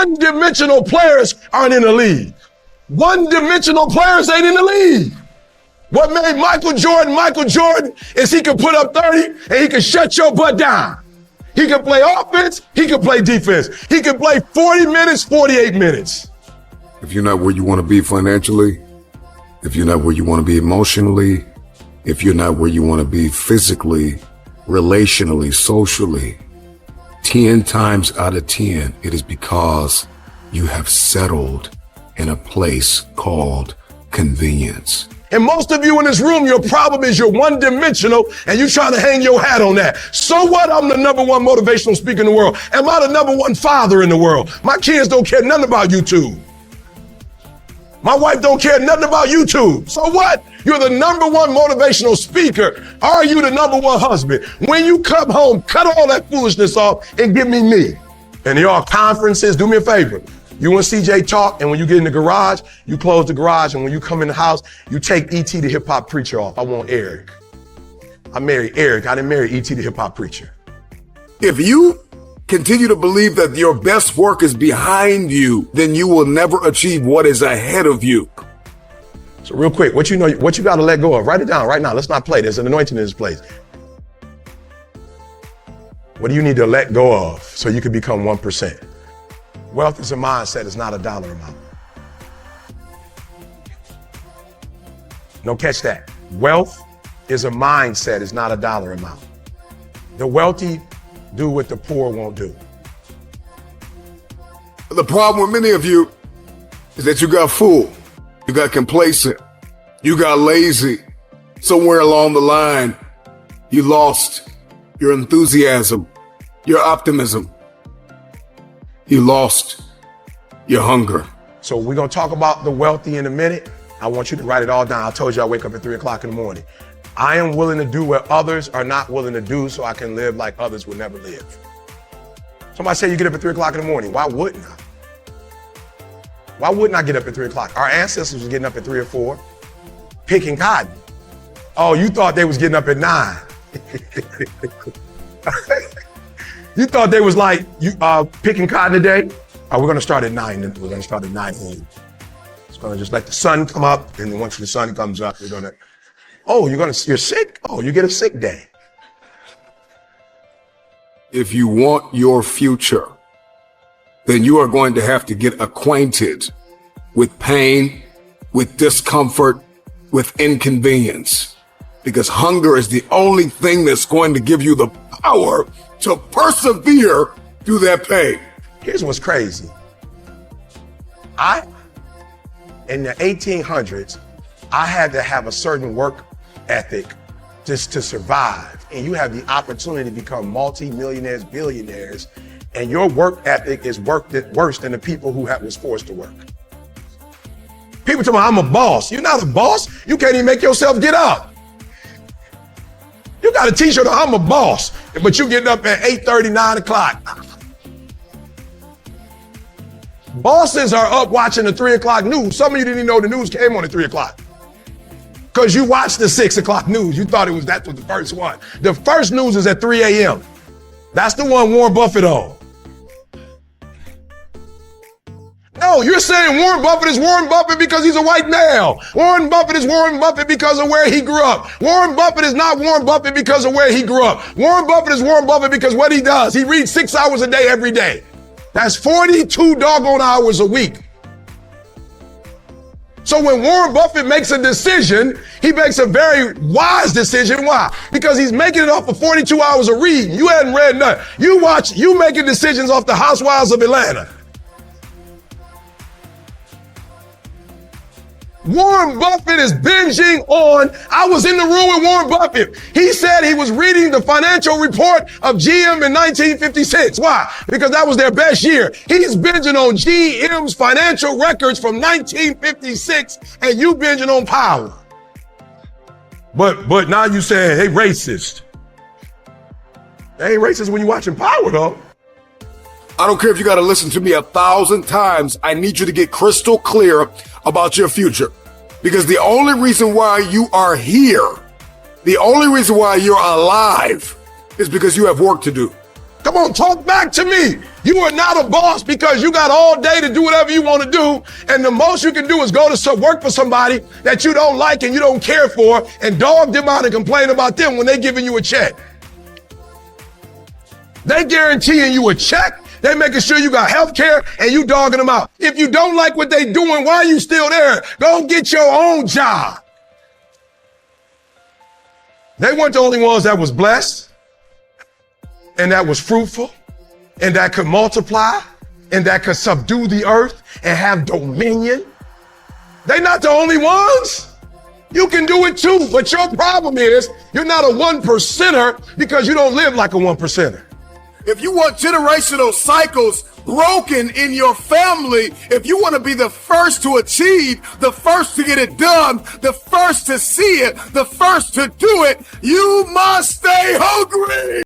one-dimensional players aren't in the league. One-dimensional players ain't in the league. What made Michael Jordan is he could put up 30 and he could shut your butt down. He could play offense, he could play defense. He could play 40 minutes, 48 minutes. If you're not where you want to be financially, if you're not where you want to be emotionally, if you're not where you want to be physically, relationally, socially, 10 times out of 10, it is because you have settled in a place called convenience. And most of you in this room, your problem is you're one-dimensional and you're trying to hang your hat on that. So what? I'm the #1 motivational speaker in the world. Am I the #1 father in the world? My kids don't care nothing about YouTube. My wife don't care nothing about YouTube. So what? You're the #1 motivational speaker. Are you the #1 husband? When you come home, cut all that foolishness off and give me. And y'all conferences, do me a favor. You and CJ talk, and when you get in the garage, you close the garage, and when you come in the house, you take E.T. the hip-hop preacher off. I want Eric. I married Eric. I didn't marry E.T. the hip-hop preacher. If you continue to believe that your best work is behind you, then you will never achieve what is ahead of you. So real quick, what you got to let go of? Write it down right now. Let's not play. There's an anointing in this place. What do you need to let go of so you can become 1%? Wealth is a mindset, it's not a dollar amount. No, catch that. Wealth is a mindset, it's not a dollar amount. The wealthy do what the poor won't do. The problem with many of you is that you got fooled, you got complacent, you got lazy. Somewhere along the line, you lost your enthusiasm, your optimism. You lost your hunger. So we're going to talk about the wealthy in a minute. I want you to write it all down. I told you I wake up at 3 o'clock in the morning. I am willing to do what others are not willing to do so I can live like others will never live. Somebody say you get up at 3 o'clock in the morning. Why wouldn't I? Why wouldn't I get up at 3 o'clock? Our ancestors were getting up at 3 or 4, picking cotton. Oh, you thought they was getting up at 9. You thought they was like, picking cotton today? Oh, we're going to start at 9. We're going to start at 9 a.m. It's going to just let the sun come up. And then once the sun comes up, we're going to, you're sick? Oh, you get a sick day. If you want your future, then you are going to have to get acquainted with pain, with discomfort, with inconvenience. Because hunger is the only thing that's going to give you the power to persevere through that pain. Here's what's crazy. In the 1800s, I had to have a certain work ethic just to survive. And you have the opportunity to become multi-millionaires, billionaires, and your work ethic is worse than the people who was forced to work. People tell me, I'm a boss. You're not a boss. You can't even make yourself get up. You got a t-shirt on, I'm a boss, but you getting up at 8:30, 9 o'clock. Bosses are up watching the 3 o'clock news. Some of you didn't even know the news came on at 3 o'clock. Because you watched the 6 o'clock news. You thought that was the first one. The first news is at 3 a.m. That's the one Warren Buffett on. No, you're saying Warren Buffett is Warren Buffett because he's a white male. Warren Buffett is Warren Buffett because of where he grew up. Warren Buffett is not Warren Buffett because of where he grew up. Warren Buffett is Warren Buffett because what he does. He reads 6 hours a day every day. That's 42 doggone hours a week. So when Warren Buffett makes a decision, he makes a very wise decision. Why? Because he's making it off of 42 hours of reading. You hadn't read nothing. You making decisions off the Housewives of Atlanta. Warren Buffett is binging on, I was in the room with Warren Buffett. He said he was reading the financial report of GM in 1956. Why? Because that was their best year. He's binging on GM's financial records from 1956 and you binging on Power. But now you saying, hey, racist. They ain't racist when you watching Power though. I don't care if you got to listen to me 1,000 times. I need you to get crystal clear about your future. Because the only reason why you are here, the only reason why you're alive is because you have work to do. Come on, talk back to me. You are not a boss because you got all day to do whatever you want to do. And the most you can do is go to work for somebody that you don't like and you don't care for and dog them out and complain about them when they're giving you a check. They guaranteeing you a check. They making sure you got health care and you dogging them out. If you don't like what they doing, why are you still there? Go get your own job. They weren't the only ones that was blessed and that was fruitful and that could multiply and that could subdue the earth and have dominion. They're not the only ones. You can do it too, but your problem is you're not a 1%er because you don't live like a 1%er. If you want generational cycles broken in your family, if you want to be the first to achieve, the first to get it done, the first to see it, the first to do it, you must stay hungry.